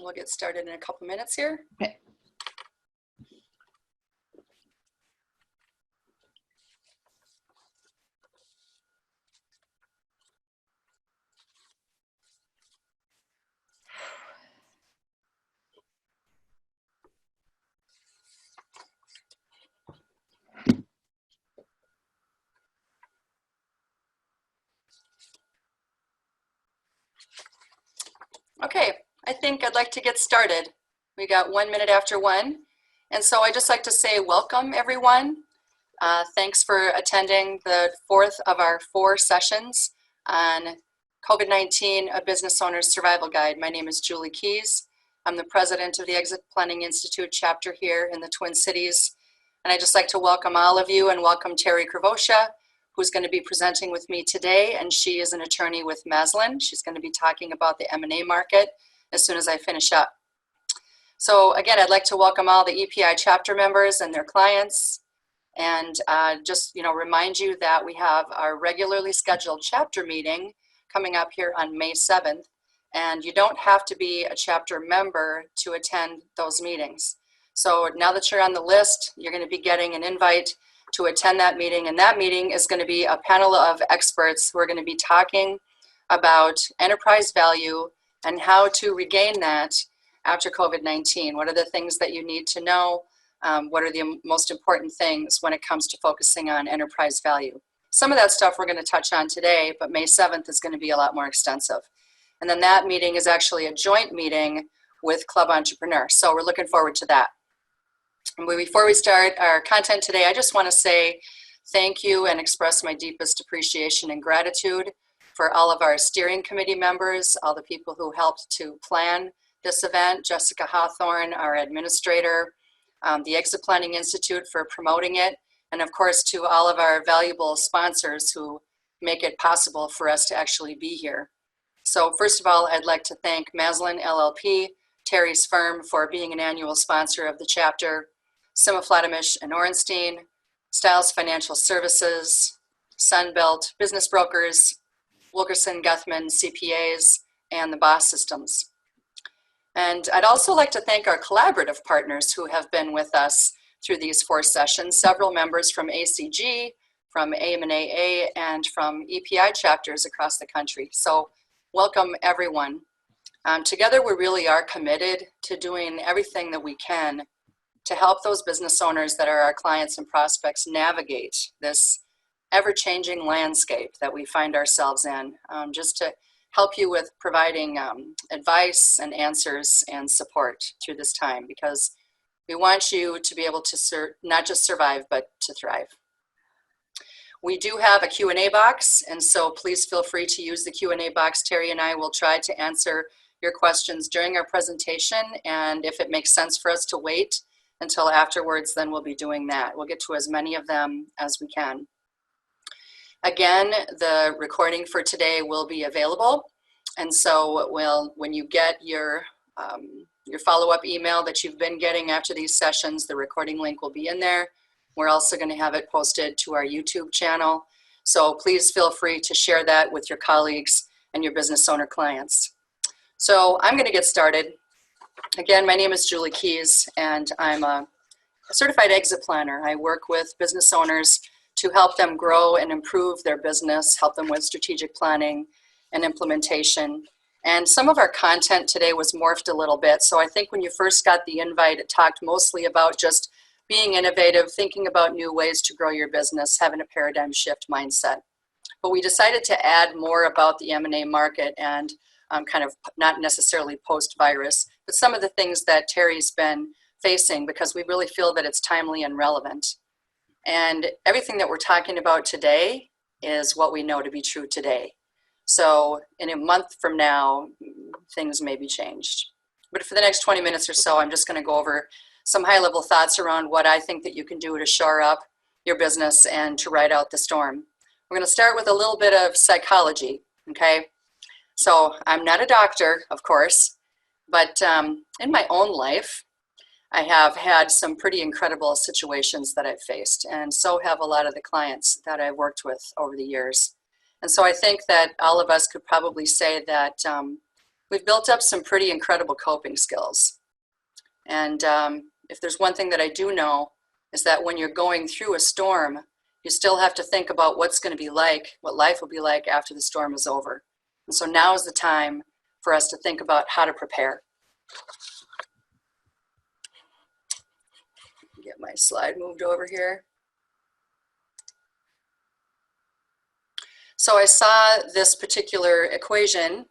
We'll get started in a couple minutes here. Okay. Okay, I think I'd like to get started. We got 1 minute after 1. And so I'd just like to say welcome, everyone. Thanks for attending the fourth of our 4 sessions on COVID-19, A Business Owner's Survival Guide. My name is Julie Keys. I'm the president of the Exit Planning Institute chapter here in the Twin Cities. And I'd just like to welcome all of you and welcome Terry Kravosha, who's going to be presenting with me today, and she is an attorney with Maslin. She's going to be talking about the M&A market as soon as I finish up. So again, I'd like to welcome all the EPI chapter members and their clients, and just remind you that we have our regularly scheduled chapter meeting coming up here on May 7th, and you don't have to be a chapter member to attend those meetings. So now that you're on the list, you're going to be getting an invite to attend that meeting, and that meeting is going to be a panel of experts who are going to be talking about enterprise value and how to regain that after COVID-19. What are the things that you need to know? What are the most important things when it comes to focusing on enterprise value? Some of that stuff we're going to touch on today, but May 7th is going to be a lot more extensive. And then that meeting is actually a joint meeting with Club Entrepreneur. So we're looking forward to that. And before we start our content today, I just want to say thank you and express my deepest appreciation and gratitude for all of our steering committee members, all the people who helped to plan this event, Jessica Hawthorne, our administrator, the Exit Planning Institute for promoting it, and of course to all of our valuable sponsors who make it possible for us to actually be here. So first of all, I'd like to thank Maslin LLP, Terry's firm, for being an annual sponsor of the chapter, Sima Flatamish and Orenstein, Stiles Financial Services, Sunbelt Business Brokers, Wilkerson Guthman CPAs, and the Boss Systems. And I'd also like to thank our collaborative partners who have been with us through these 4 sessions, several members from ACG, from AMA, and from EPI chapters across the country. So welcome, everyone. Together, we really are committed to doing everything that we can to help those business owners that are our clients and prospects navigate this ever-changing landscape that we find ourselves in, just to help you with providing advice and answers and support through this time, because we want you to be able to not just survive, but to thrive. We do have a Q&A box, and so please feel free to use the Q&A box. Terry and I will try to answer your questions during our presentation, and if it makes sense for us to wait until afterwards, then we'll be doing that. We'll get to as many of them as we can. Again, the recording for today will be available, and so when you get your follow-up email that you've been getting after these sessions, the recording link will be in there. We're also going to have it posted to our YouTube channel, so please feel free to share that with your colleagues and your business owner clients. So I'm going to get started. Again, my name is Julie Keys, and I'm a certified exit planner. I work with business owners to help them grow and improve their business, help them with strategic planning and implementation. And some of our content today was morphed a little bit. So I think when you first got the invite, it talked mostly about just being innovative, thinking about new ways to grow your business, having a paradigm shift mindset. But we decided to add more about the M&A market and kind of not necessarily post-virus, but some of the things that Terry's been facing, because we really feel that it's timely and relevant. And everything that we're talking about today is what we know to be true today. So in a month from now, things may be changed. But for the next 20 minutes or so, I'm just going to go over some high-level thoughts around what I think that you can do to shore up your business and to ride out the storm. We're going to start with a little bit of psychology, okay? So I'm not a doctor, of course, but in my own life, I have had some pretty incredible situations that I've faced, and so have a lot of the clients that I've worked with over the years. And so I think that all of us could probably say that we've built up some pretty incredible coping skills. And if there's one thing that I do know is that when you're going through a storm, you still have to think about what's going to be like, what life will be like after the storm is over. And so now is the time for us to think about how to prepare. Get my slide moved over here. So I saw this particular equation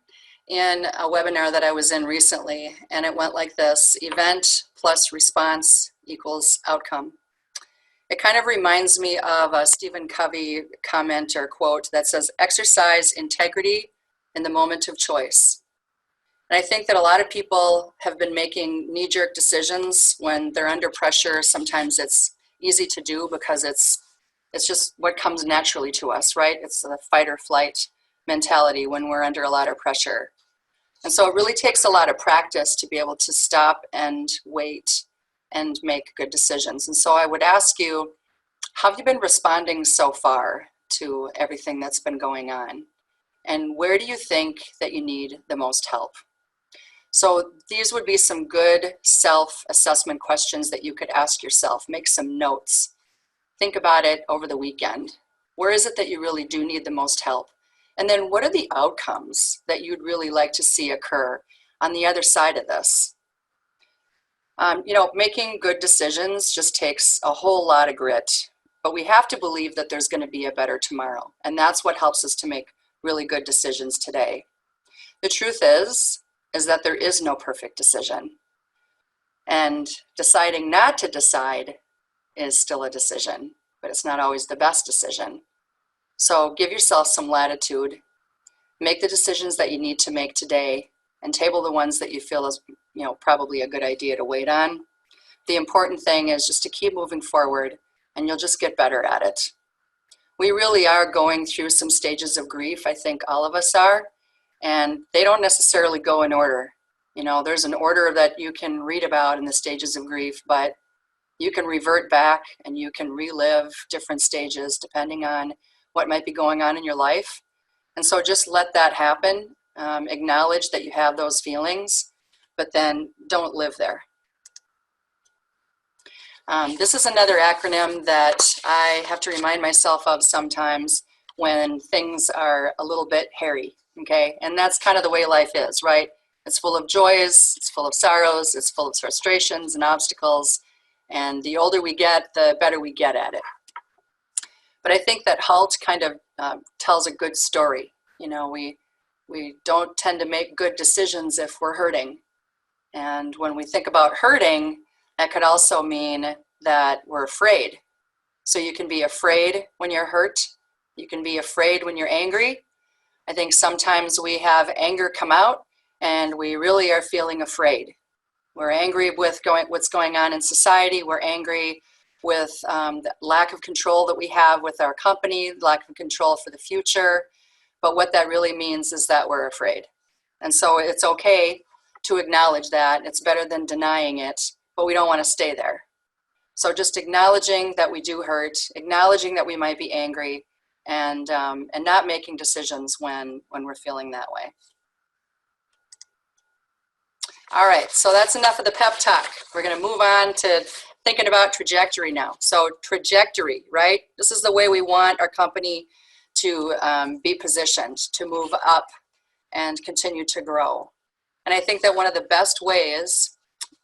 in a webinar that I was in recently, and it went like this: event plus response equals outcome. It kind of reminds me of a Stephen Covey comment or quote that says, exercise integrity in the moment of choice. And I think that a lot of people have been making knee-jerk decisions when they're under pressure. Sometimes it's easy to do because it's just what comes naturally to us, right? It's the fight or flight mentality when we're under a lot of pressure. And so it really takes a lot of practice to be able to stop and wait and make good decisions. And so I would ask you, how have you been responding so far to everything that's been going on? And where do you think that you need the most help? So these would be some good self-assessment questions that you could ask yourself. Make some notes. Think about it over the weekend. Where is it that you really do need the most help? And then what are the outcomes that you'd really like to see occur on the other side of this? Making good decisions just takes a whole lot of grit, but we have to believe that there's going to be a better tomorrow. And that's what helps us to make really good decisions today. The truth is that there is no perfect decision. And deciding not to decide is still a decision, but it's not always the best decision. So give yourself some latitude, make the decisions that you need to make today, and table the ones that you feel is probably a good idea to wait on. The important thing is just to keep moving forward, and you'll just get better at it. We really are going through some stages of grief. I think all of us are, and they don't necessarily go in order. There's an order that you can read about in the stages of grief, but you can revert back and you can relive different stages depending on what might be going on in your life. And so just let that happen. Acknowledge that you have those feelings, but then don't live there. This is another acronym that I have to remind myself of sometimes when things are a little bit hairy, okay? And that's kind of the way life is, right? It's full of joys, it's full of sorrows, it's full of frustrations and obstacles, and the older we get, the better we get at it. But I think that HALT kind of tells a good story. We don't tend to make good decisions if we're hurting. And when we think about hurting, that could also mean that we're afraid. So you can be afraid when you're hurt. You can be afraid when you're angry. I think sometimes we have anger come out and we really are feeling afraid. We're angry with what's going on in society. We're angry with the lack of control that we have with our company, lack of control for the future. But what that really means is that we're afraid. And so it's okay to acknowledge that. It's better than denying it, but we don't want to stay there. So just acknowledging that we do hurt, acknowledging that we might be angry, and not making decisions when we're feeling that way. All right, so that's enough of the pep talk. We're going to move on to thinking about trajectory now. So trajectory, right? This is the way we want our company to be positioned, to move up and continue to grow. And I think that one of the best ways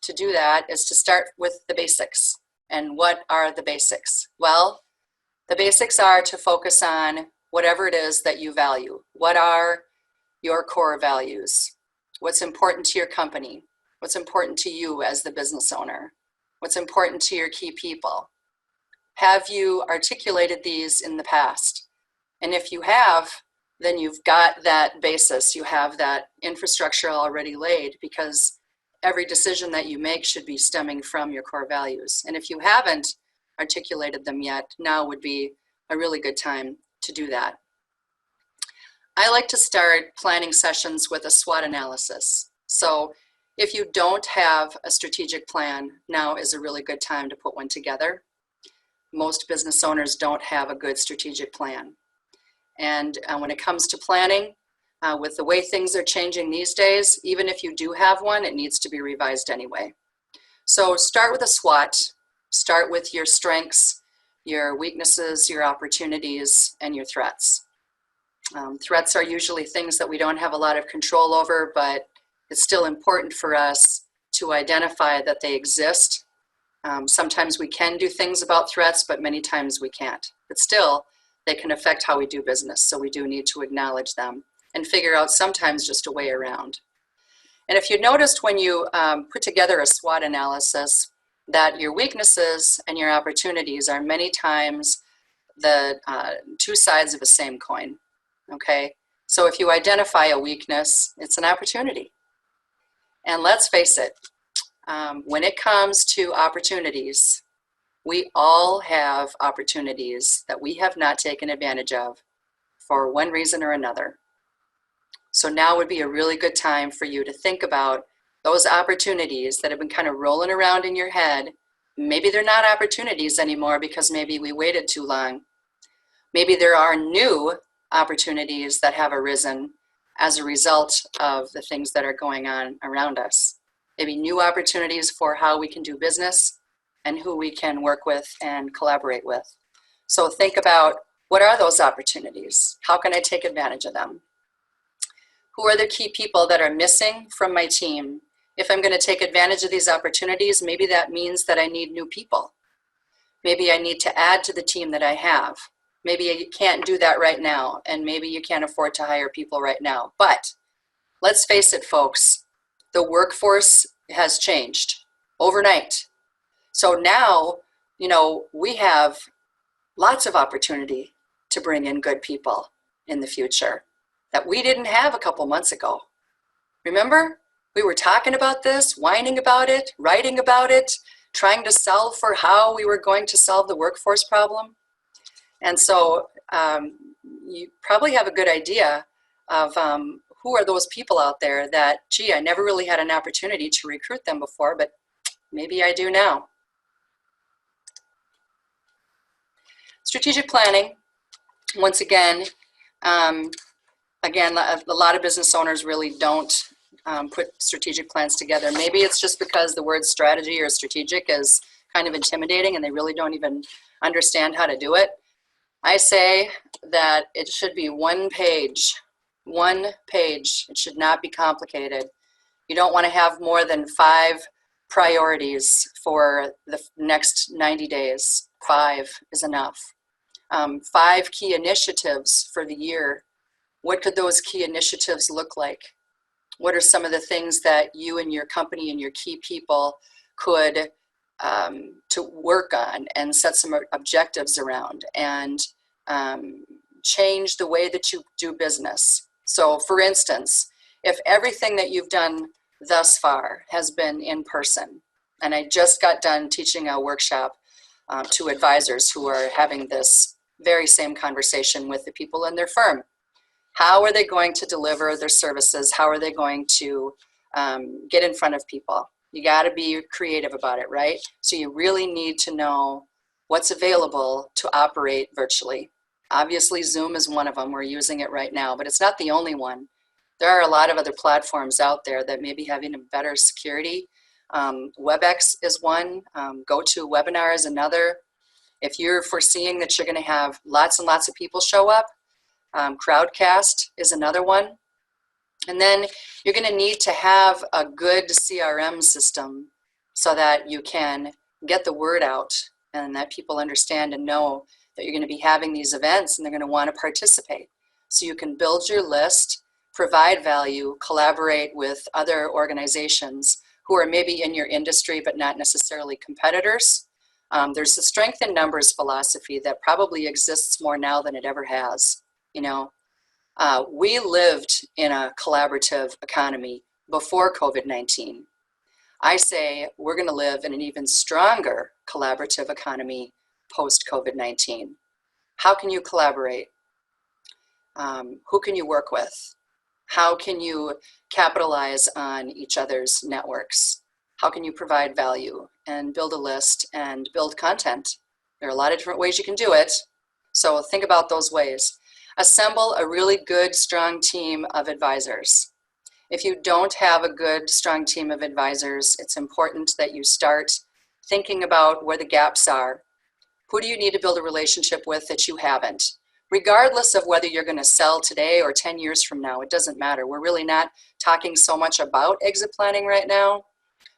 to do that is to start with the basics. And what are the basics? Well, the basics are to focus on whatever it is that you value. What are your core values? What's important to your company? What's important to you as the business owner? What's important to your key people? Have you articulated these in the past? And if you have, then you've got that basis. You have that infrastructure already laid, because every decision that you make should be stemming from your core values. And if you haven't articulated them yet, now would be a really good time to do that. I like to start planning sessions with a SWOT analysis. So if you don't have a strategic plan, now is a really good time to put one together. Most business owners don't have a good strategic plan. And when it comes to planning, With the way things are changing these days, even if you do have one, it needs to be revised anyway. So start with a SWOT. Start with your strengths, your weaknesses, your opportunities, and your threats. Threats are usually things that we don't have a lot of control over, but it's still important for us to identify that they exist. Sometimes we can do things about threats, but many times we can't. But still, they can affect how we do business, so we do need to acknowledge them and figure out sometimes just a way around. And if you noticed when you put together a SWOT analysis, that your weaknesses and your opportunities are many times the two sides of the same coin, okay? So if you identify a weakness, it's an opportunity. And let's face it, when it comes to opportunities, we all have opportunities that we have not taken advantage of for one reason or another. So now would be a really good time for you to think about those opportunities that have been kind of rolling around in your head. Maybe they're not opportunities anymore because maybe we waited too long. Maybe there are new opportunities that have arisen as a result of the things that are going on around us. Maybe new opportunities for how we can do business and who we can work with and collaborate with. So think about, what are those opportunities? How can I take advantage of them? Who are the key people that are missing from my team? If I'm going to take advantage of these opportunities, maybe that means that I need new people. Maybe I need to add to the team that I have. Maybe you can't do that right now, and maybe you can't afford to hire people right now. But let's face it, folks, the workforce has changed overnight. So now, we have lots of opportunity to bring in good people in the future that we didn't have a couple months ago. Remember? We were talking about this, whining about it, writing about it, trying to solve for how we were going to solve the workforce problem. And so you probably have a good idea of who are those people out there that, gee, I never really had an opportunity to recruit them before, but maybe I do now. Strategic planning, once again, a lot of business owners really don't put strategic plans together. Maybe it's just because the word strategy or strategic is kind of intimidating and they really don't even understand how to do it. I say that it should be one page. It should not be complicated. You don't want to have more than 5 priorities for the next 90 days. 5 is enough. 5 key initiatives for the year. What could those key initiatives look like? What are some of the things that you and your company and your key people could to work on and set some objectives around and change the way that you do business? So for instance, if everything that you've done thus far has been in person, and I just got done teaching a workshop to advisors who are having this very same conversation with the people in their firm. How are they going to deliver their services? How are they going to get in front of people? You got to be creative about it, right? So you really need to know what's available to operate virtually. Obviously, Zoom is one of them. We're using it right now, but it's not the only one. There are a lot of other platforms out there that may be having a better security. WebEx is one. GoToWebinar is another. If you're foreseeing that you're going to have lots and lots of people show up, Crowdcast is another one. And then you're going to need to have a good CRM system so that you can get the word out and that people understand and know that you're going to be having these events and they're going to want to participate. So you can build your list, provide value, collaborate with other organizations who are maybe in your industry but not necessarily competitors. There's the strength in numbers philosophy that probably exists more now than it ever has. We lived in a collaborative economy before COVID-19. I say we're going to live in an even stronger collaborative economy post-COVID-19. How can you collaborate? Who can you work with? How can you capitalize on each other's networks? How can you provide value and build a list and build content? There are a lot of different ways you can do it. So think about those ways. Assemble a really good, strong team of advisors. If you don't have a good, strong team of advisors, it's important that you start thinking about where the gaps are. Who do you need to build a relationship with that you haven't? Regardless of whether you're going to sell today or 10 years from now, it doesn't matter. We're really not talking so much about exit planning right now.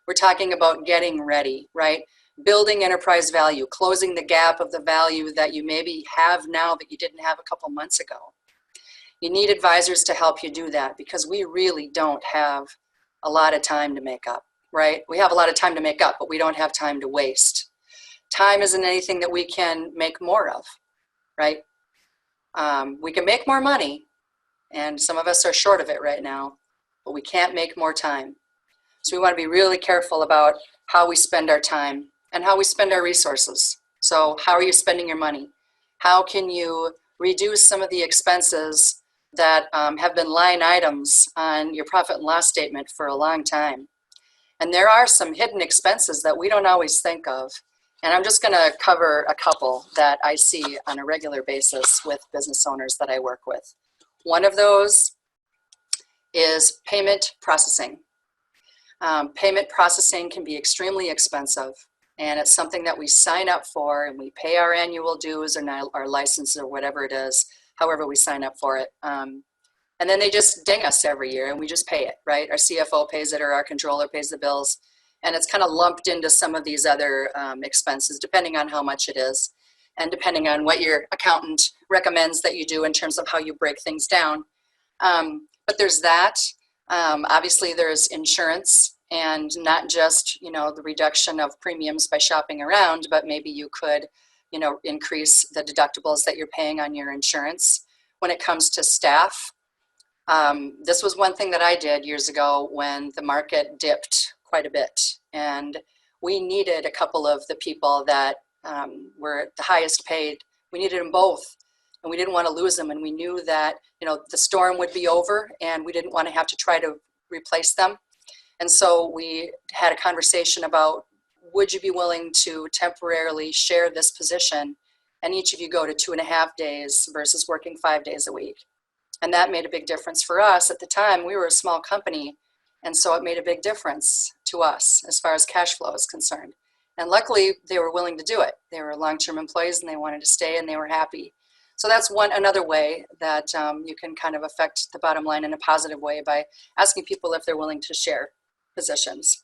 We're talking about getting ready, right? Building enterprise value, closing the gap of the value that you maybe have now that you didn't have a couple months ago. You need advisors to help you do that because we really don't have a lot of time to make up, right? We have a lot of time to make up, but we don't have time to waste. Time isn't anything that we can make more of, right? We can make more money, and some of us are short of it right now, but we can't make more time. So we want to be really careful about how we spend our time and how we spend our resources. So how are you spending your money? How can you reduce some of the expenses that have been line items on your profit and loss statement for a long time? And there are some hidden expenses that we don't always think of. And I'm just going to cover a couple that I see on a regular basis with business owners that I work with. One of those is payment processing. Payment processing can be extremely expensive, and it's something that we sign up for and we pay our annual dues or our license or whatever it is, however we sign up for it. And then they just ding us every year and we just pay it, right? Our CFO pays it or our controller pays the bills. And it's kind of lumped into some of these other expenses, depending on how much it is and depending on what your accountant recommends that you do in terms of how you break things down. But there's that. Obviously, there's insurance, and not just, the reduction of premiums by shopping around, but maybe you could, increase the deductibles that you're paying on your insurance. When it comes to staff, this was one thing that I did years ago when the market dipped quite a bit, and we needed a couple of the people that were the highest paid. We needed them both, and we didn't want to lose them, and we knew that the storm would be over and we didn't want to have to try to replace them. And so we had a conversation about, would you be willing to temporarily share this position and each of you go to 2.5 days versus working 5 days a week? And that made a big difference for us. At the time, we were a small company, and so it made a big difference to us as far as cash flow is concerned. And luckily, they were willing to do it. They were long-term employees and they wanted to stay and they were happy. So that's another way that you can kind of affect the bottom line in a positive way by asking people if they're willing to share positions.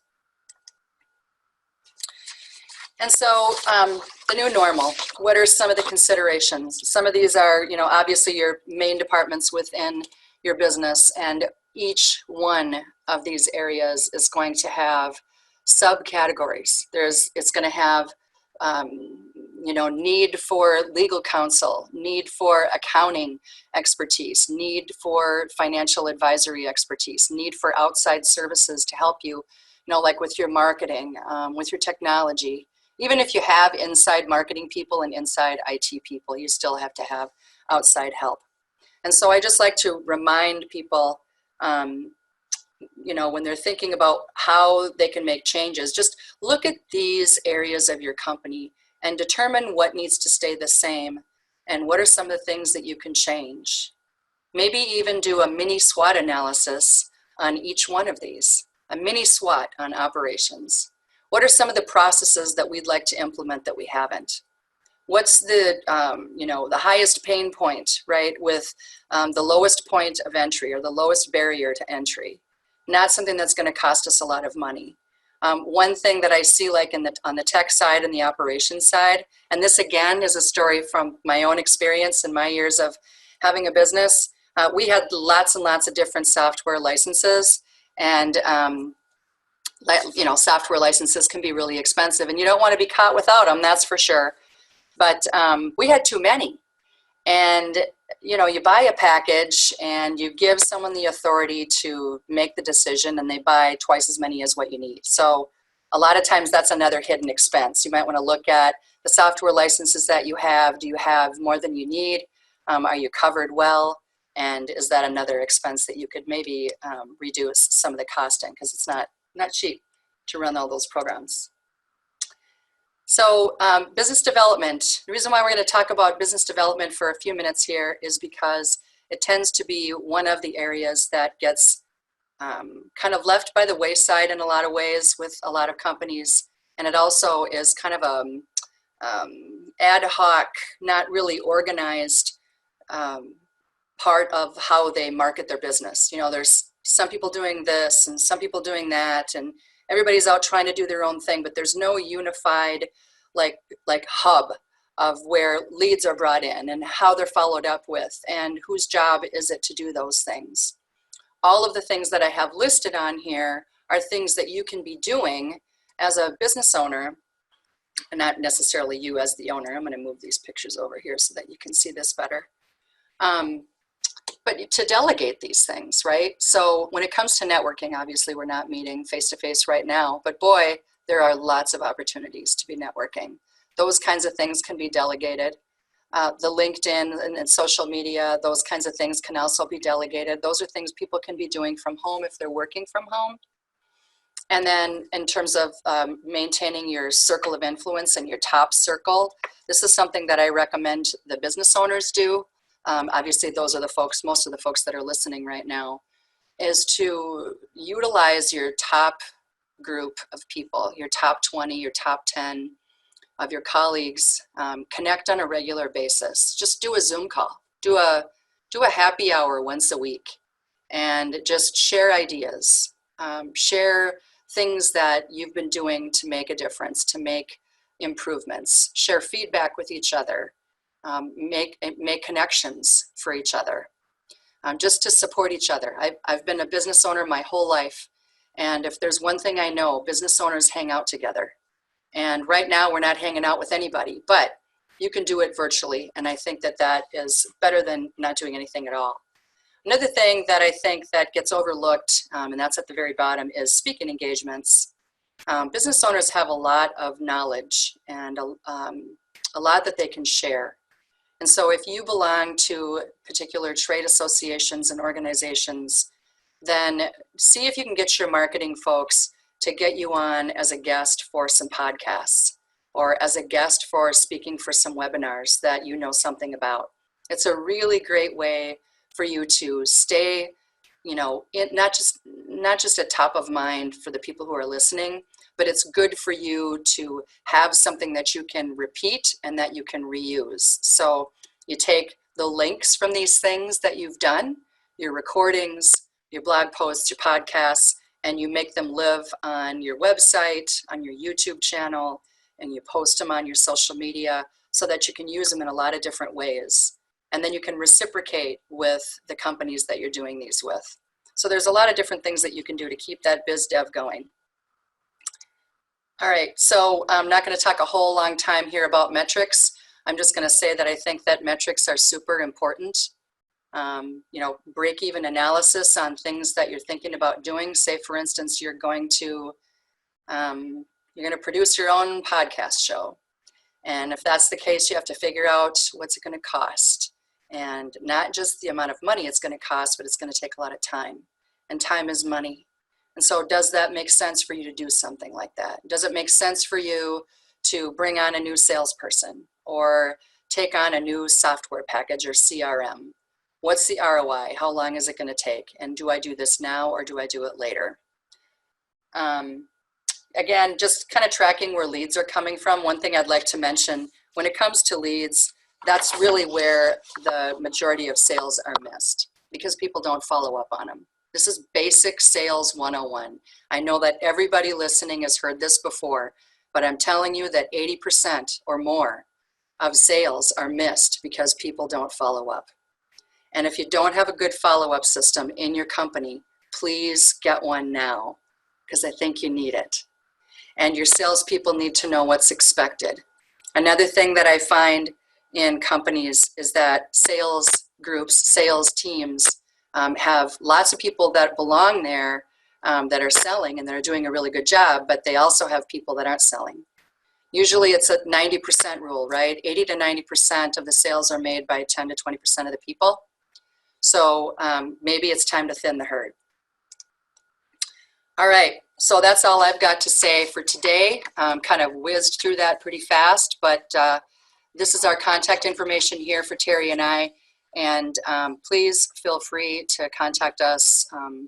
And so the new normal, what are some of the considerations? Some of these are, obviously your main departments within your business, and each one of these areas is going to have subcategories. It's going to have, need for legal counsel, need for accounting expertise, need for financial advisory expertise, need for outside services to help you, like with your marketing, with your technology. Even if you have inside marketing people and inside IT people, you still have to have outside help. And so I just like to remind people, when they're thinking about how they can make changes, just look at these areas of your company and determine what needs to stay the same and what are some of the things that you can change. Maybe even do a mini SWOT analysis on each one of these, a mini SWOT on operations. What are some of the processes that we'd like to implement that we haven't? What's the, the highest pain point, right, with the lowest point of entry or the lowest barrier to entry? Not something that's going to cost us a lot of money. One thing that I see like on the tech side and the operations side, and this again is a story from my own experience and my years of having a business, we had lots and lots of different software licenses, and software licenses can be really expensive, and you don't want to be caught without them, that's for sure. But we had too many. And, you buy a package and you give someone the authority to make the decision and they buy twice as many as what you need. So a lot of times that's another hidden expense. You might want to look at the software licenses that you have. Do you have more than you need? Are you covered well? And is that another expense that you could maybe reduce some of the costing, because it's not cheap to run all those programs. So business development, the reason why we're going to talk about business development for a few minutes here is because it tends to be one of the areas that gets kind of left by the wayside in a lot of ways with a lot of companies. And it also is kind of a ad hoc, not really organized part of how they market their business. You know, there's some people doing this and some people doing that, and everybody's out trying to do their own thing, but there's no unified like hub of where leads are brought in and how they're followed up with and whose job is it to do those things. All of the things that I have listed on here are things that you can be doing as a business owner, and not necessarily you as the owner. I'm going to move these pictures over here so that you can see this better. But to delegate these things, right? So when it comes to networking, obviously we're not meeting face-to-face right now, but boy, there are lots of opportunities to be networking. Those kinds of things can be delegated. The LinkedIn and social media, those kinds of things can also be delegated. Those are things people can be doing from home if they're working from home. And then in terms of maintaining your circle of influence and your top circle, this is something that I recommend the business owners do. Obviously, those are the folks, most of the folks that are listening right now, is to utilize your top group of people, your top 20, your top 10 of your colleagues, connect on a regular basis. Just do a Zoom call, do a happy hour once a week, and just share ideas, share things that you've been doing to make a difference, to make improvements, share feedback with each other, make connections for each other, just to support each other. I've been a business owner my whole life, and if there's one thing I know, business owners hang out together. And right now we're not hanging out with anybody, but you can do it virtually, and I think that that is better than not doing anything at all. Another thing that I think that gets overlooked, and that's at the very bottom, is speaking engagements. Business owners have a lot of knowledge and a lot that they can share. And so if you belong to particular trade associations and organizations, then see if you can get your marketing folks to get you on as a guest for some podcasts or as a guest for speaking for some webinars that you know something about. It's a really great way for you to stay, you know, not just at top of mind for the people who are listening, but it's good for you to have something that you can repeat and that you can reuse. So you take the links from these things that you've done, your recordings, your blog posts, your podcasts, and you make them live on your website, on your YouTube channel, and you post them on your social media so that you can use them in a lot of different ways. And then you can reciprocate with the companies that you're doing these with. So there's a lot of different things that you can do to keep that biz dev going. All right, so I'm not going to talk a whole long time here about metrics. I'm just going to say that I think that metrics are super important. You know, break-even analysis on things that you're thinking about doing. Say, for instance, you're going to produce your own podcast show. And if that's the case, you have to figure out what's it going to cost. And not just the amount of money it's going to cost, but it's going to take a lot of time. And time is money. And so does that make sense for you to do something like that? Does it make sense for you to bring on a new salesperson or take on a new software package or CRM? What's the ROI? How long is it going to take? And do I do this now or do I do it later? Again, just kind of tracking where leads are coming from. One thing I'd like to mention, when it comes to leads, that's really where the majority of sales are missed because people don't follow up on them. This is basic sales 101. I know that everybody listening has heard this before, but I'm telling you that 80% or more of sales are missed because people don't follow up. And if you don't have a good follow-up system in your company, please get one now because I think you need it. And your salespeople need to know what's expected. Another thing that I find in companies is that sales groups, sales teams have lots of people that belong there that are selling and that are doing a really good job, but they also have people that aren't selling. Usually it's a 90% rule, right? 80 to 90% of the sales are made by 10 to 20% of the people. So maybe it's time to thin the herd. All right, So that's all I've got to say for today. Kind of whizzed through that pretty fast, but this is our contact information here for Terry and I. And please feel free to contact us,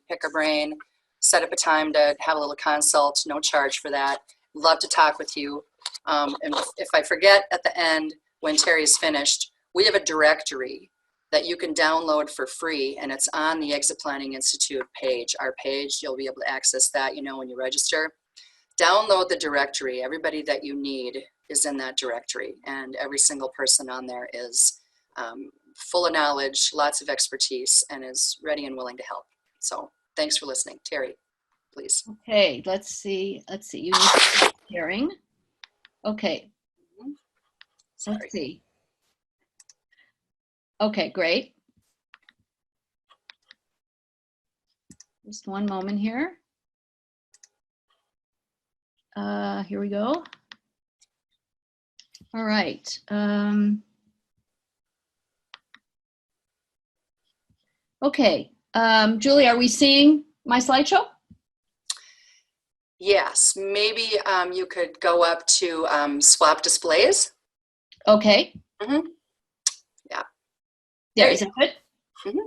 pick our brain, set up a time to have a little consult, no charge for that. Love to talk with you. And if I forget at the end, when Terry's finished, we have a directory that you can download for free, and it's on the Exit Planning Institute page, our page. You'll be able to access that, you know, when you register. Download the directory. Everybody that you need is in that directory, and every single person on there is full of knowledge, lots of expertise, and is ready and willing to help. So thanks for listening. Terry, please. Okay, let's see. You need to start sharing. Okay. Let's see. Okay, great. Just one moment here. Here we go. All right. Okay, Julie, are we seeing my slideshow? Yes, maybe you could go up to swap displays. Okay. Mm-hmm. Yeah. There, is it good? Mm-hmm.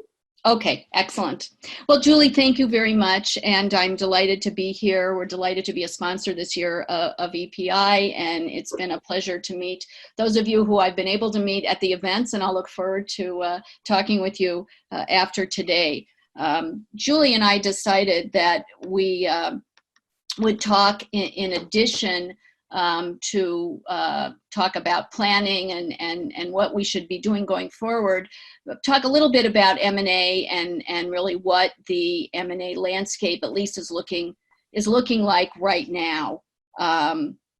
Okay, excellent. Well, Julie, thank you very much. And I'm delighted to be here. We're delighted to be a sponsor this year of EPI. And it's been a pleasure to meet those of you who I've been able to meet at the events. And I'll look forward to talking with you after today. Julie and I decided that we would talk in addition to talk about planning and what we should be doing going forward, talk a little bit about M&A and really what the M&A landscape at least is looking like right now,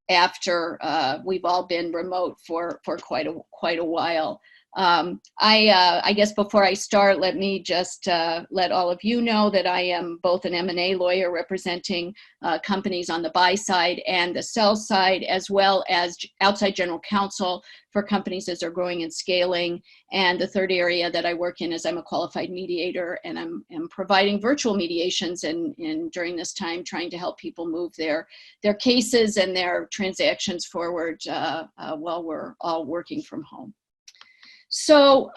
after we've all been remote for quite a while. I guess before I start, let me just let all of you know that I am both an M&A lawyer representing companies on the buy side and the sell side, as well as outside general counsel for companies as they're growing and scaling. And the third area that I work in is I'm a qualified mediator, and I'm providing virtual mediations and during this time trying to help people move their cases and their transactions forward while we're all working from home. So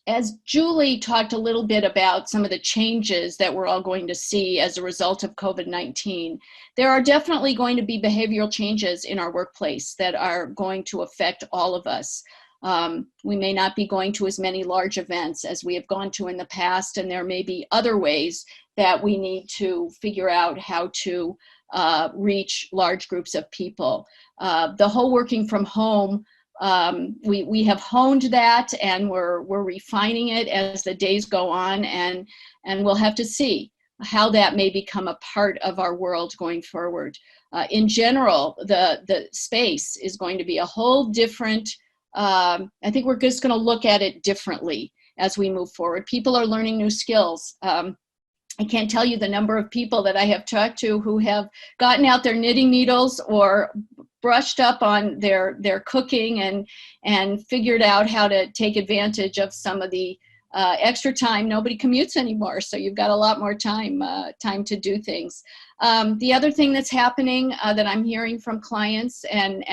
as Julie talked a little bit about some of the changes that we're all going to see as a result of COVID-19, there are definitely going to be behavioral changes in our workplace that are going to affect all of us. We may not be going to as many large events as we have gone to in the past, and there may be other ways that we need to figure out how to reach large groups of people. The whole working from home, we have honed that, and we're refining it as the days go on, and we'll have to see how that may become a part of our world going forward. In general, the space is going to be a whole different, I think we're just going to look at it differently as we move forward. People are learning new skills. I can't tell you the number of people that I have talked to who have gotten out their knitting needles or brushed up on their cooking and figured out how to take advantage of some of the extra time. Nobody commutes anymore, so you've got a lot more time to do things. The other thing that's happening that I'm hearing from clients and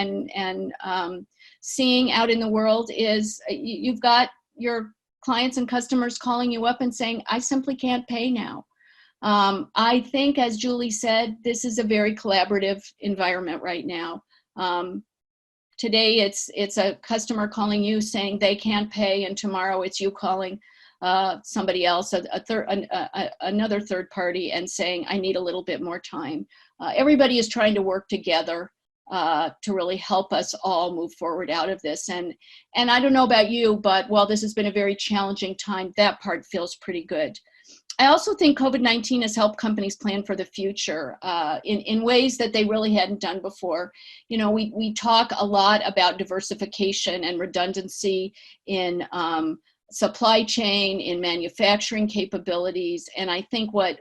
seeing out in the world is you've got your clients and customers calling you up and saying, I simply can't pay now. I think, as Julie said, this is a very collaborative environment right now. Today it's a customer calling you saying they can't pay, and tomorrow it's you calling somebody else, another third party, and saying, I need a little bit more time. Everybody is trying to work together to really help us all move forward out of this. And I don't know about you, but while this has been a very challenging time, that part feels pretty good. I also think COVID-19 has helped companies plan for the future in ways that they really hadn't done before. You know, we talk a lot about diversification and redundancy in supply chain, in manufacturing capabilities, and I think what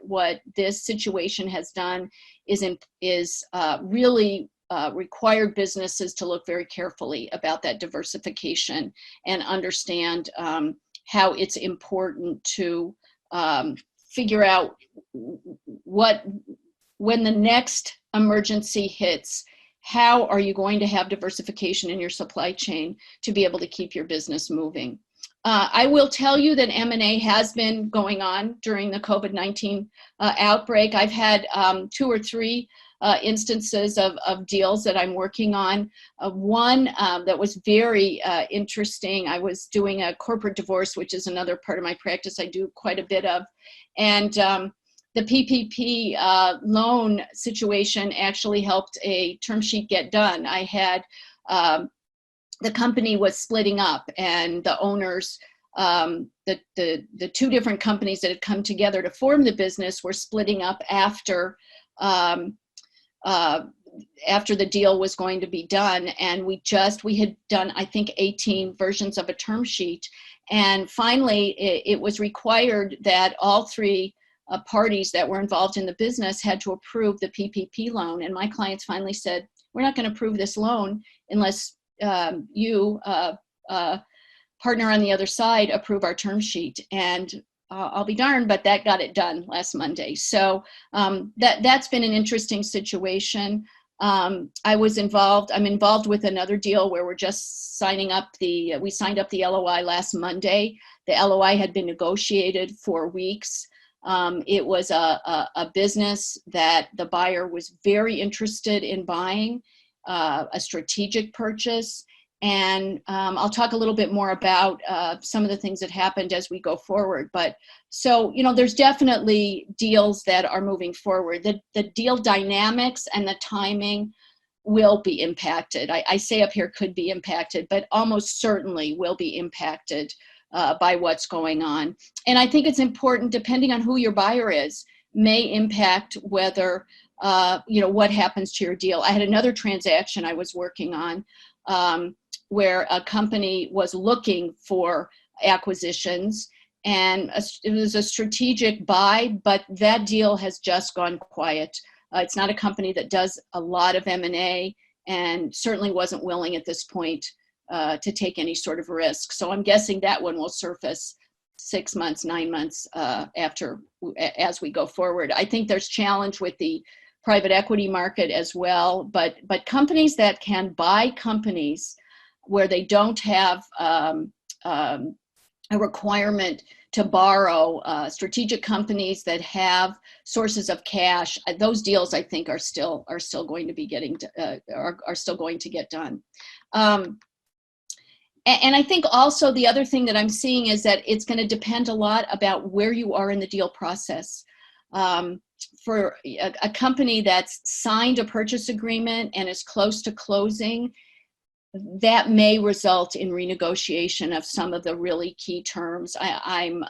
this situation has done is really required businesses to look very carefully about that diversification and understand how it's important to figure out what when the next emergency hits, how are you going to have diversification in your supply chain to be able to keep your business moving? I will tell you that M&A has been going on during the COVID-19 outbreak. I've had 2 or 3 instances of deals that I'm working on. One that was very interesting, I was doing a corporate divorce, which is another part of my practice I do quite a bit of. And the PPP loan situation actually helped a term sheet get done. I had the company was splitting up, and the owners, the 2 different companies that had come together to form the business were splitting up after the deal was going to be done. And we had done, I think, 18 versions of a term sheet. And finally, it was required that all 3 parties that were involved in the business had to approve the PPP loan. And my clients finally said, we're not going to approve this loan unless you, partner on the other side, approve our term sheet. And I'll be darned, but that got it done last Monday. So that's been an interesting situation. I'm involved with another deal where we're just we signed up the LOI last Monday. The LOI had been negotiated for weeks. It was a business that the buyer was very interested in buying, a strategic purchase. And I'll talk a little bit more about some of the things that happened as we go forward. But so, there's definitely deals that are moving forward. The deal dynamics and the timing will be impacted. I say up here could be impacted, but almost certainly will be impacted by what's going on. And I think it's important, depending on who your buyer is, may impact whether, what happens to your deal. I had another transaction I was working on where a company was looking for acquisitions, and it was a strategic buy, but that deal has just gone quiet. It's not a company that does a lot of M&A, and certainly wasn't willing at this point to take any sort of risk. So I'm guessing that one will surface 6 months, 9 months after, as we go forward. I think there's challenge with the private equity market as well, but companies that can buy companies where they don't have a requirement to borrow, strategic companies that have sources of cash, those deals I think are still going to be are still going to get done. And I think also the other thing that I'm seeing is that it's going to depend a lot about where you are in the deal process. For a company that's signed a purchase agreement and is close to closing, that may result in renegotiation of some of the really key terms. I'm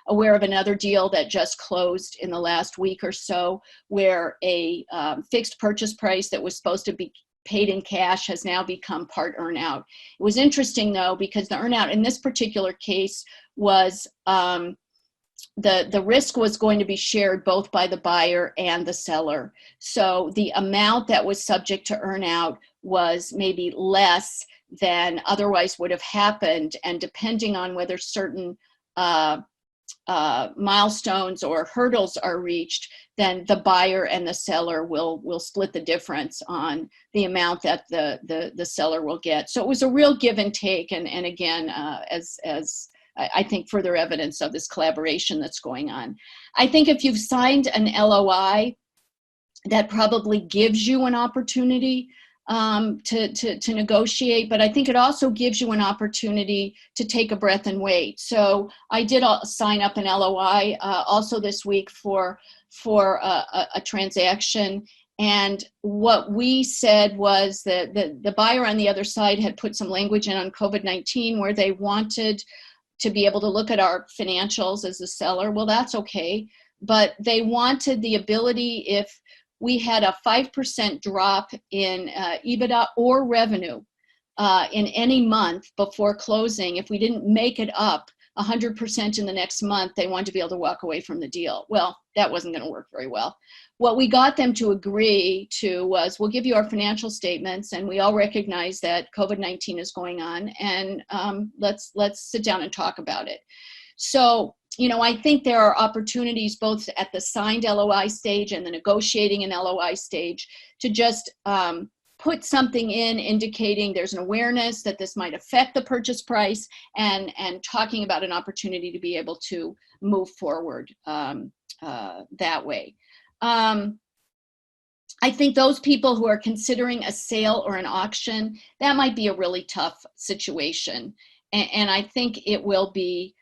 aware of another deal that just closed in the last week or so, where a fixed purchase price that was supposed to be paid in cash has now become part earnout. It was interesting though, because the earnout in this particular case was the risk was going to be shared both by the buyer and the seller. So the amount that was subject to earnout was maybe less than otherwise would have happened. And depending on whether certain milestones or hurdles are reached, then the buyer and the seller will split the difference on the amount that the seller will get. So it was a real give and take. And again, as I think further evidence of this collaboration that's going on. I think if you've signed an LOI, that probably gives you an opportunity to negotiate, but I think it also gives you an opportunity to take a breath and wait. So I did sign up an LOI also this week for a transaction. And what we said was that the buyer on the other side had put some language in on COVID-19 where they wanted to be able to look at our financials as a seller. Well, that's okay. But they wanted the ability, if we had a 5% drop in EBITDA or revenue in any month before closing, if we didn't make it up 100% in the next month, they wanted to be able to walk away from the deal. Well, that wasn't going to work very well. What we got them to agree to was, we'll give you our financial statements, and we all recognize that COVID-19 is going on, and let's sit down and talk about it. So, I think there are opportunities both at the signed LOI stage and the negotiating an LOI stage to just put something in indicating there's an awareness that this might affect the purchase price, and talking about an opportunity to be able to move forward that way. I think those people who are considering a sale or an auction, that might be a really tough situation. And I think it will be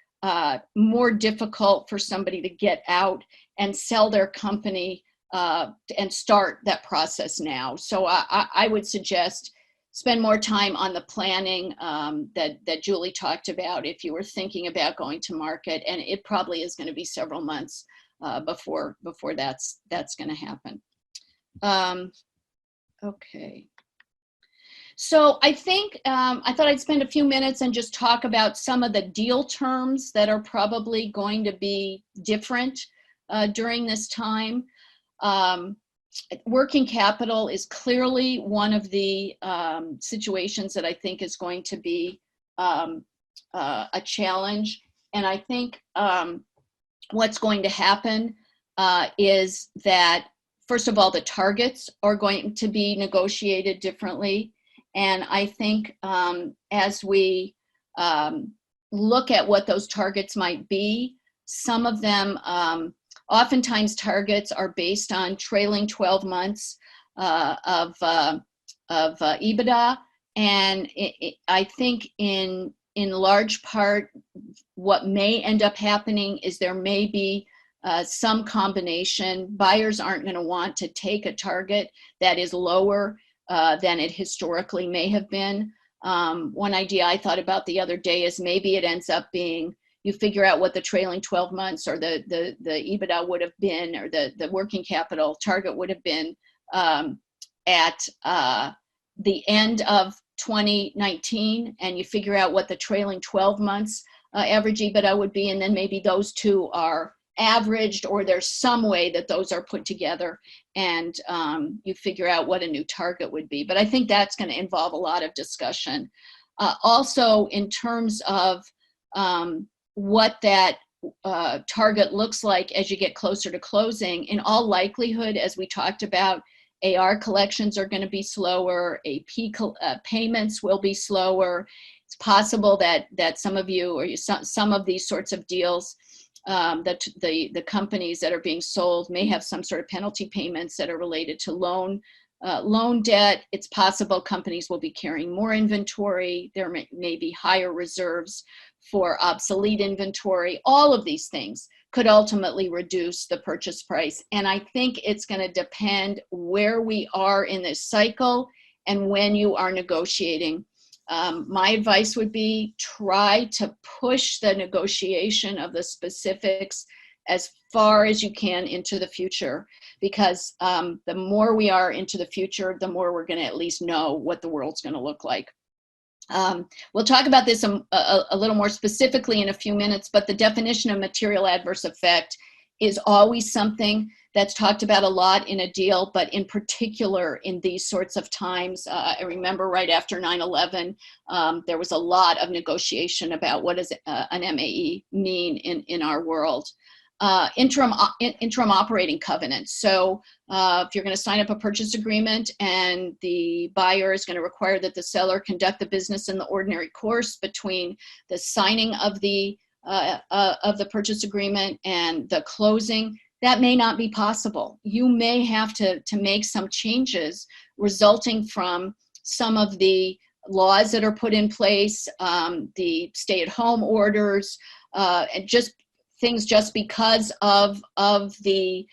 more difficult for somebody to get out and sell their company and start that process now. So I would suggest spend more time on the planning that Julie talked about if you were thinking about going to market, and it probably is going to be several months before that's going to happen. Okay. So I think I thought I'd spend a few minutes and just talk about some of the deal terms that are probably going to be different during this time. Working capital is clearly one of the situations that I think is going to be a challenge. And I think what's going to happen is that, first of all, the targets are going to be negotiated differently. And I think as we look at what those targets might be, some of them, oftentimes targets are based on trailing 12 months of EBITDA. And I think in large part, what may end up happening is there may be some combination. Buyers aren't going to want to take a target that is lower than it historically may have been. One idea I thought about the other day is maybe it ends up being, you figure out what the trailing 12 months or the EBITDA would have been, or the working capital target would have been at the end of 2019, and you figure out what the trailing 12 months average EBITDA would be, and then maybe those two are averaged, or there's some way that those are put together, and you figure out what a new target would be. But I think that's going to involve a lot of discussion. Also, in terms of what that target looks like as you get closer to closing, in all likelihood, as we talked about, AR collections are going to be slower, AP payments will be slower. It's possible that some of you, or some of these sorts of deals, that the companies that are being sold may have some sort of penalty payments that are related to loan debt. It's possible companies will be carrying more inventory. There may be higher reserves for obsolete inventory. All of these things could ultimately reduce the purchase price. And I think it's going to depend where we are in this cycle and when you are negotiating. My advice would be try to push the negotiation of the specifics as far as you can into the future, because the more we are into the future, the more we're going to at least know what the world's going to look like. We'll talk about this a little more specifically in a few minutes, but the definition of material adverse effect is always something that's talked about a lot in a deal, but in particular in these sorts of times. I remember right after 9/11, there was a lot of negotiation about what does an MAE mean in our world. Interim operating covenants. So if you're going to sign up a purchase agreement and the buyer is going to require that the seller conduct the business in the ordinary course between the signing of the purchase agreement and the closing, that may not be possible. You may have to make some changes resulting from some of the laws that are put in place, the stay-at-home orders, and just things just because of the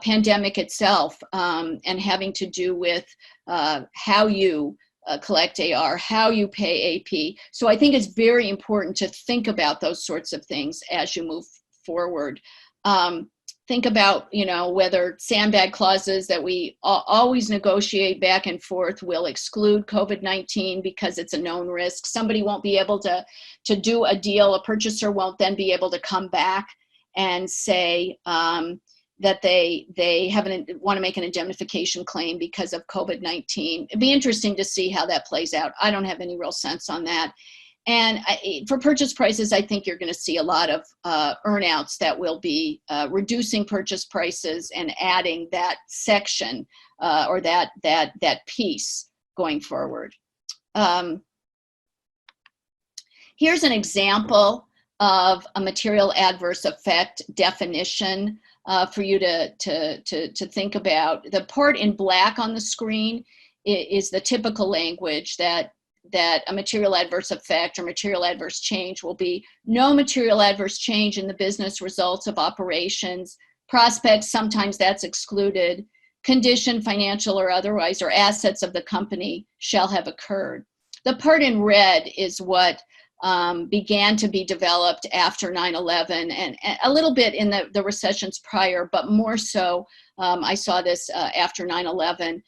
pandemic itself, and having to do with how you collect AR, how you pay AP. So I think it's very important to think about those sorts of things as you move forward. Think about, whether sandbag clauses that we always negotiate back and forth will exclude COVID-19 because it's a known risk. Somebody won't be able to do a deal. A purchaser won't then be able to come back and say that they want to make an indemnification claim because of COVID-19. It'd be interesting to see how that plays out. I don't have any real sense on that. And for purchase prices, I think you're going to see a lot of earnouts that will be reducing purchase prices and adding that section or that piece going forward. Here's an example of a material adverse effect definition for you to think about. The part in black on the screen is the typical language that a material adverse effect or material adverse change will be no material adverse change in the business results of operations, prospects, sometimes that's excluded, condition, financial or otherwise, or assets of the company shall have occurred. The part in red is what began to be developed after 9/11 and a little bit in the recessions prior, but more so, I saw this after 9/11.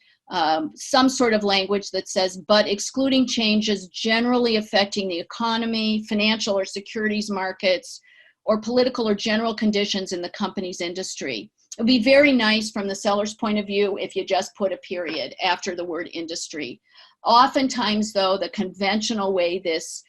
Some sort of language that says, but excluding changes generally affecting the economy, financial or securities markets, or political or general conditions in the company's industry. It would be very nice from the seller's point of view if you just put a period after the word industry. Oftentimes, though, the conventional way this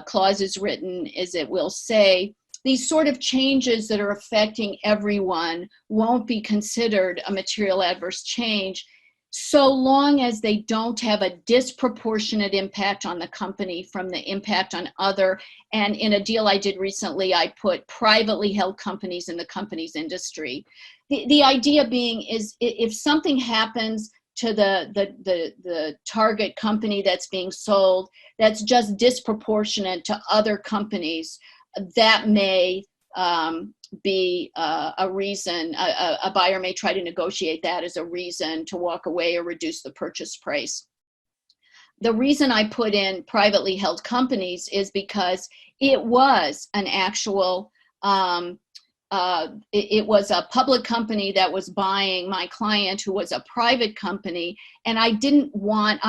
clause is written is it will say, these sort of changes that are affecting everyone won't be considered a material adverse change so long as they don't have a disproportionate impact on the company from the impact on other. And in a deal I did recently, I put privately held companies in the company's industry. The idea being is if something happens to the target company that's being sold that's just disproportionate to other companies, that may be a reason, a buyer may try to negotiate that as a reason to walk away or reduce the purchase price. The reason I put in privately held companies is because it was an actual, it was a public company that was buying my client who was a private company, and I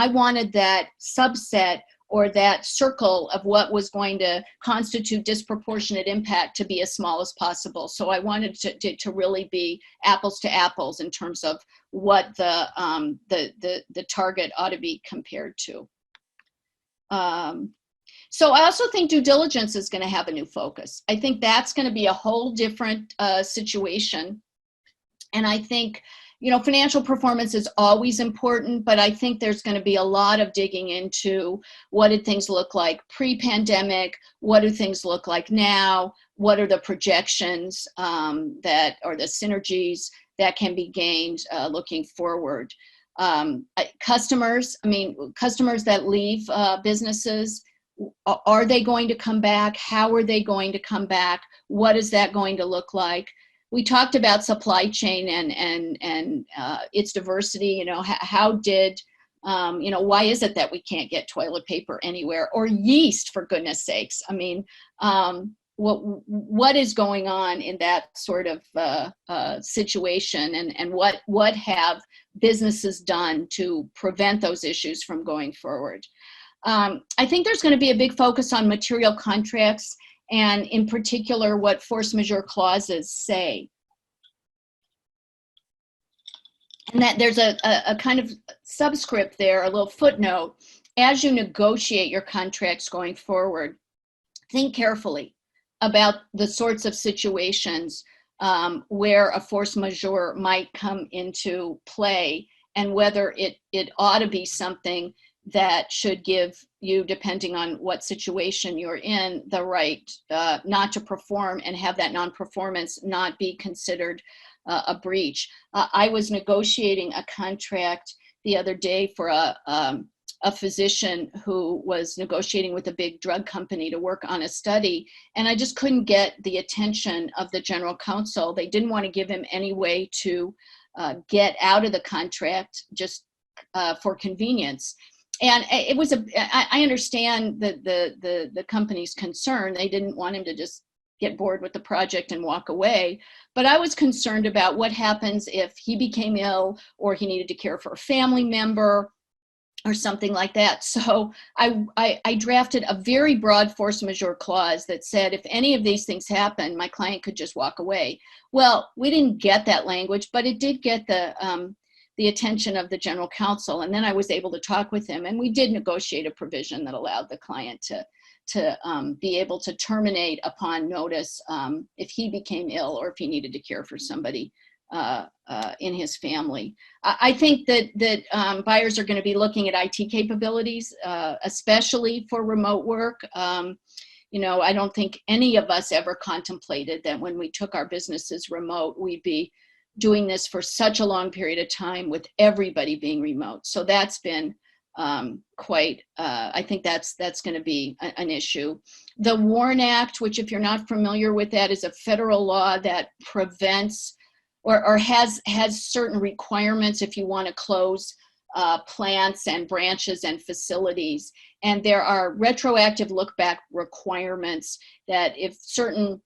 wanted that subset or that circle of what was going to constitute disproportionate impact to be as small as possible. So I wanted to really be apples to apples in terms of what the target ought to be compared to. So I also think due diligence is going to have a new focus. I think that's going to be a whole different situation. And I think, you know, financial performance is always important, but I think there's going to be a lot of digging into what did things look like pre-pandemic, what do things look like now, what are the projections that or the synergies that can be gained looking forward. Customers that leave businesses, are they going to come back? How are they going to come back? What is that going to look like? We talked about supply chain and its diversity. You know, how did, you know, why is it that we can't get toilet paper anywhere or yeast, for goodness sakes? I mean, what is going on in that sort of situation, and what have businesses done to prevent those issues from going forward? I think there's going to be a big focus on material contracts, and in particular, what force majeure clauses say. And that there's a kind of subscript there, a little footnote. As you negotiate your contracts going forward, think carefully about the sorts of situations where a force majeure might come into play, and whether it ought to be something that should give you, depending on what situation you're in, the right not to perform and have that non-performance not be considered a breach. I was negotiating a contract the other day for a physician who was negotiating with a big drug company to work on a study, and I just couldn't get the attention of the general counsel. They didn't want to give him any way to get out of the contract just for convenience. And it was I understand the company's concern. They didn't want him to just get bored with the project and walk away. But I was concerned about what happens if he became ill or he needed to care for a family member or something like that. So I drafted a very broad force majeure clause that said if any of these things happen, my client could just walk away. Well, we didn't get that language, but it did get the the attention of the general counsel. And then I was able to talk with him, and we did negotiate a provision that allowed the client to be able to terminate upon notice if he became ill or if he needed to care for somebody in his family. I think that buyers are going to be looking at IT capabilities, especially for remote work. You know, I don't think any of us ever contemplated that when we took our businesses remote, we'd be doing this for such a long period of time with everybody being remote. So that's been quite, I think that's going to be an issue. The WARN Act, which if you're not familiar with that, is a federal law that prevents or has certain requirements if you want to close plants and branches and facilities. And there are retroactive look-back requirements that if certain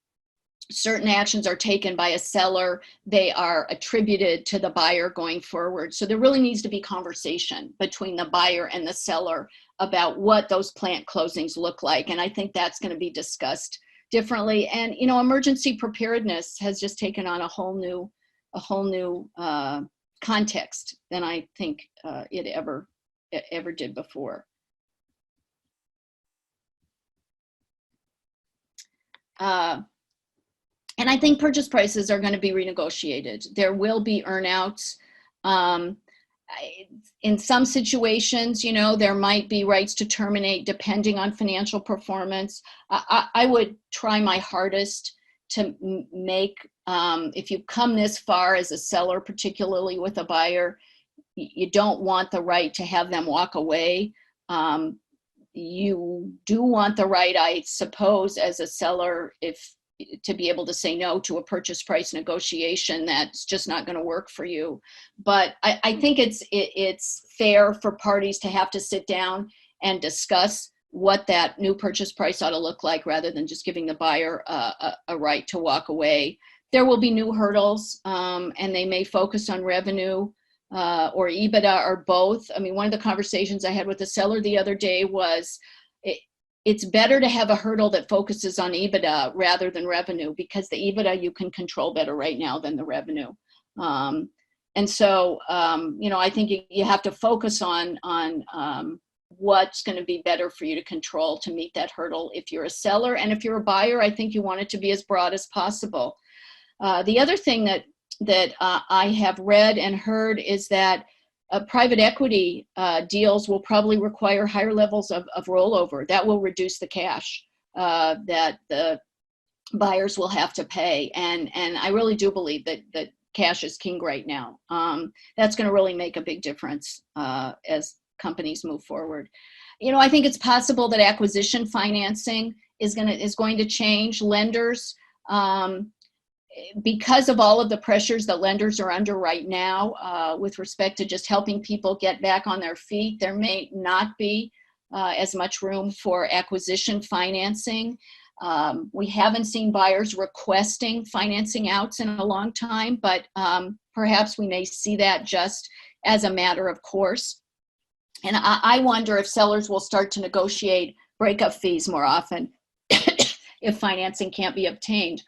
actions are taken by a seller, they are attributed to the buyer going forward. So there really needs to be conversation between the buyer and the seller about what those plant closings look like. And I think that's going to be discussed differently. And, you know, emergency preparedness has just taken on a whole new context than I think it ever did before. And I think purchase prices are going to be renegotiated. There will be earnouts. In some situations, you know, there might be rights to terminate depending on financial performance. I would try my hardest to make, if you come this far as a seller, particularly with a buyer, you don't want the right to have them walk away. You do want the right, I suppose, as a seller, to be able to say no to a purchase price negotiation that's just not going to work for you. But I think it's fair for parties to have to sit down and discuss what that new purchase price ought to look like rather than just giving the buyer a right to walk away. There will be new hurdles, and they may focus on revenue or EBITDA or both. I mean, one of the conversations I had with the seller the other day was it's better to have a hurdle that focuses on EBITDA rather than revenue, because the EBITDA you can control better right now than the revenue. And so, you know, I think you have to focus on what's going to be better for you to control to meet that hurdle if you're a seller. And if you're a buyer, I think you want it to be as broad as possible. The other thing that I have read and heard is that private equity deals will probably require higher levels of rollover. That will reduce the cash that the buyers will have to pay. And I really do believe that cash is king right now. That's going to really make a big difference as companies move forward. You know, I think it's possible that acquisition financing is going to change. Lenders, because of all of the pressures that lenders are under right now with respect to just helping people get back on their feet, there may not be as much room for acquisition financing. We haven't seen buyers requesting financing outs in a long time, but perhaps we may see that just as a matter of course. And I wonder if sellers will start to negotiate breakup fees more often if financing can't be obtained.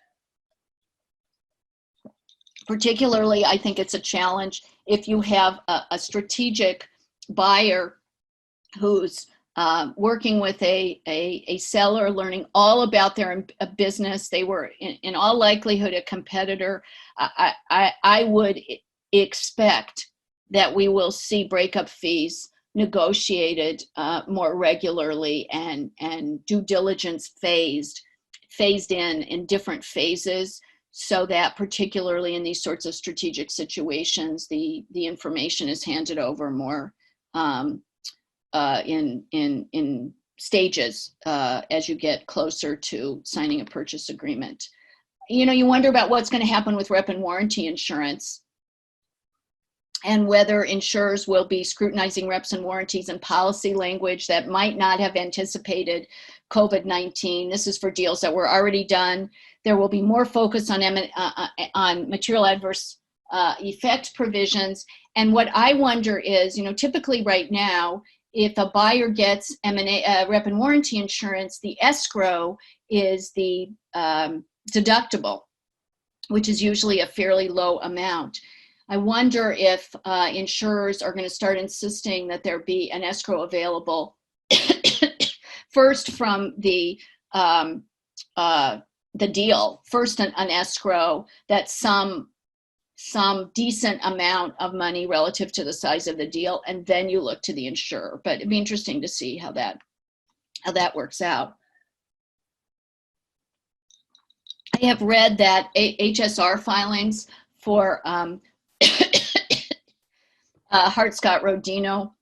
Particularly, I think it's a challenge if you have a strategic buyer who's working with a seller, learning all about their business. They were, in all likelihood, a competitor. I would expect that we will see breakup fees negotiated more regularly and due diligence phased in different phases, so that particularly in these sorts of strategic situations, the information is handed over more in stages as you get closer to signing a purchase agreement. You know, you wonder about what's going to happen with rep and warranty insurance, and whether insurers will be scrutinizing reps and warranties and policy language that might not have anticipated COVID-19. This is for deals that were already done. There will be more focus on material adverse effect provisions. And what I wonder is, you know, typically right now, if a buyer gets rep and warranty insurance, the escrow is the deductible, which is usually a fairly low amount. I wonder if insurers are going to start insisting that there be an escrow available first from the deal, first an escrow that some decent amount of money relative to the size of the deal, and then you look to the insurer. But it'd be interesting to see how that works out. I have read that HSR filings for Hart-Scott-Rodino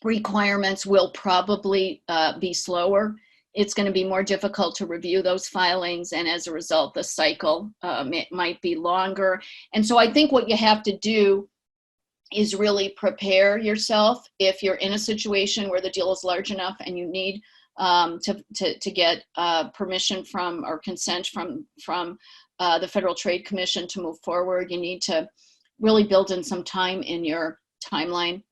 requirements will probably be slower. It's going to be more difficult to review those filings, and as a result, the cycle might be longer. And so I think what you have to do is really prepare yourself if you're in a situation where the deal is large enough and you need to get permission from or consent from the Federal Trade Commission to move forward. You need to really build in some time in your timeline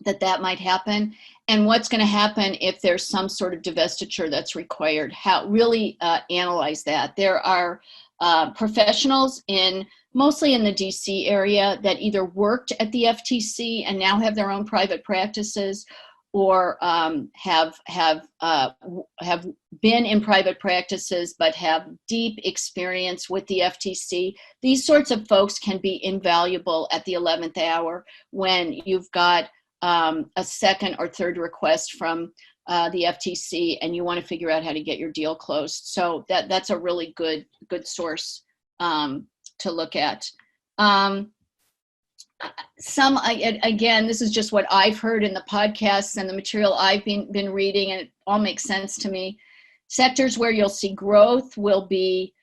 that might happen, and what's going to happen if there's some sort of divestiture that's required. How really analyze that. There are professionals mostly in the DC area that either worked at the FTC and now have their own private practices, or have been in private practices but have deep experience with the FTC. These sorts of folks can be invaluable at the 11th hour when you've got a second or third request from the FTC and you want to figure out how to get your deal closed. So that's a really good source to look at. Again, this is just what I've heard in the podcasts and the material I've been reading, and it all makes sense to me. Sectors where you'll see growth will be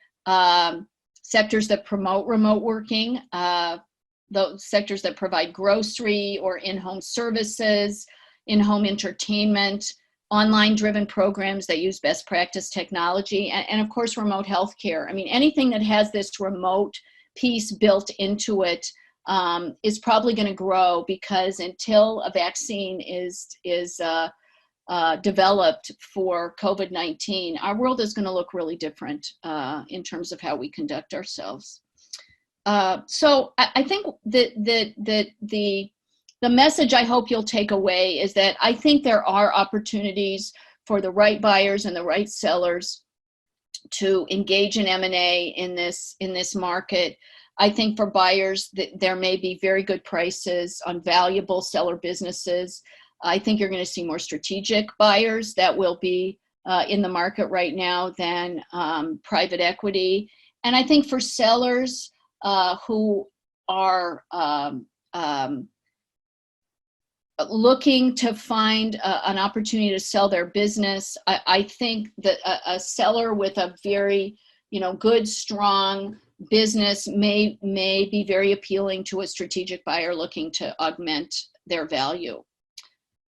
sectors that promote remote working, those sectors that provide grocery or in-home services, in-home entertainment, online-driven programs that use best practice technology, and of course, remote healthcare. I mean, anything that has this remote piece built into it is probably going to grow, because until a vaccine is developed for COVID-19, our world is going to look really different in terms of how we conduct ourselves. So I think that the message I hope you'll take away is that I think there are opportunities for the right buyers and the right sellers to engage in M&A in this market. I think for buyers, there may be very good prices on valuable seller businesses. I think you're going to see more strategic buyers that will be in the market right now than private equity. And I think for sellers who are looking to find an opportunity to sell their business, I think that a seller with a very, good, strong business may be very appealing to a strategic buyer looking to augment their value.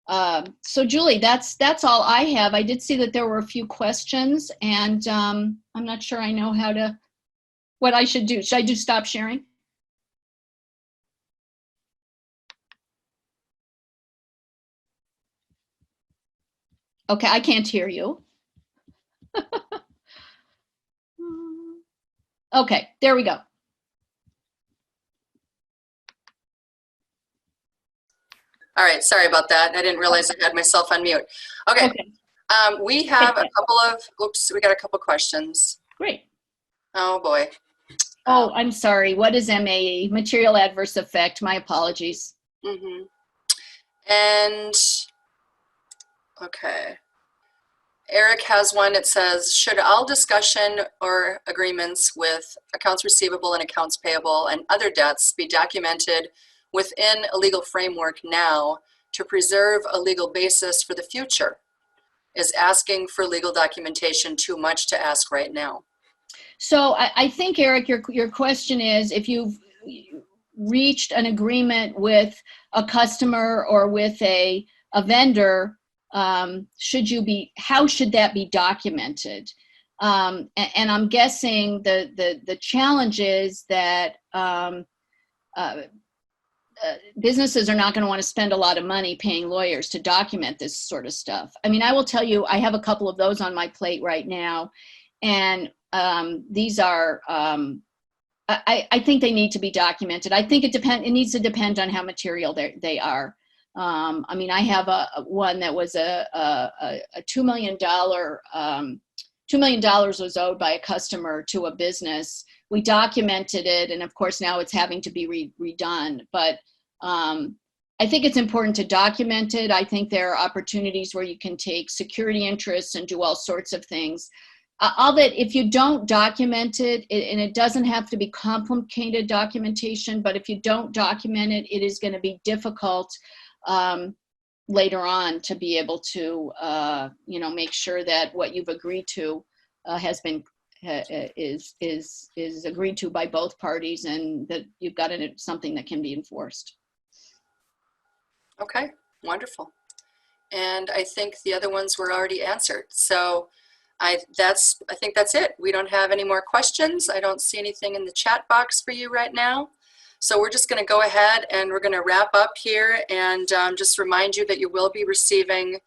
So Julie, that's all I have. I did see that there were a few questions, and I'm not sure I know what I should do. Should I stop sharing? Okay, I can't hear you. Okay, there we go. All right, sorry about that. I didn't realize I had myself on mute. Okay. We have a couple of, we got a couple questions. Great. Oh boy. Oh, I'm sorry. What is MAE? Material adverse effect. My apologies. Mm-hmm. And, okay. Eric has one. It says, should all discussion or agreements with accounts receivable and accounts payable and other debts be documented within a legal framework now to preserve a legal basis for the future? Is asking for legal documentation too much to ask right now? So I think, Eric, your question is, if you've reached an agreement with a customer or with a vendor, how should that be documented? And I'm guessing the challenge is that businesses are not going to want to spend a lot of money paying lawyers to document this sort of stuff. I mean, I will tell you, I have a couple of those on my plate right now, and these are I think they need to be documented. I think it needs to depend on how material they are. I mean, I have one that was a $2 million, $2 million was owed by a customer to a business. We documented it, and of course now it's having to be redone. But I think it's important to document it. I think there are opportunities where you can take security interests and do all sorts of things. All that, if you don't document it, and it doesn't have to be complicated documentation, but if you don't document it, it is going to be difficult later on to be able to, make sure that what you've agreed to has been is agreed to by both parties, and that you've got something that can be enforced. Okay, wonderful. And I think the other ones were already answered. So I think that's it. We don't have any more questions. I don't see anything in the chat box for you right now. So we're just going to go ahead and we're going to wrap up here, and just remind you that you will be receiving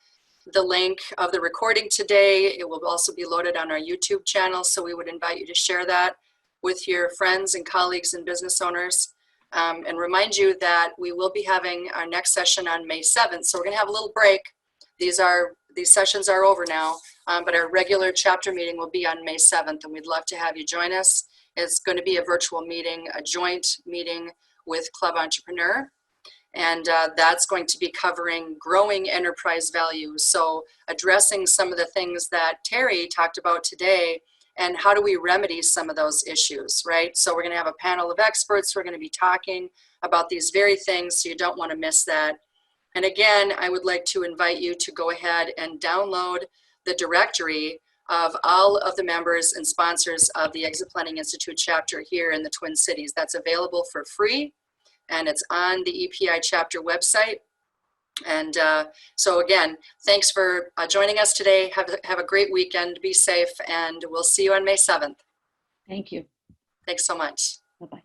the link of the recording today. It will also be loaded on our YouTube channel, so we would invite you to share that with your friends and colleagues and business owners. And remind you that we will be having our next session on May 7th. So we're going to have a little break. These sessions are over now, but our regular chapter meeting will be on May 7th, and we'd love to have you join us. It's going to be a virtual meeting, a joint meeting with Club Entrepreneur. And that's going to be covering growing enterprise value. So addressing some of the things that Terry talked about today, and how do we remedy some of those issues, right? So we're going to have a panel of experts who are going to be talking about these very things, so you don't want to miss that. And again, I would like to invite you to go ahead and download the directory of all of the members and sponsors of the Exit Planning Institute chapter here in the Twin Cities. That's available for free, and it's on the EPI chapter website. And so again, thanks for joining us today. Have a great weekend. Be safe, and we'll see you on May 7th. Thank you. Thanks so much. Bye-bye.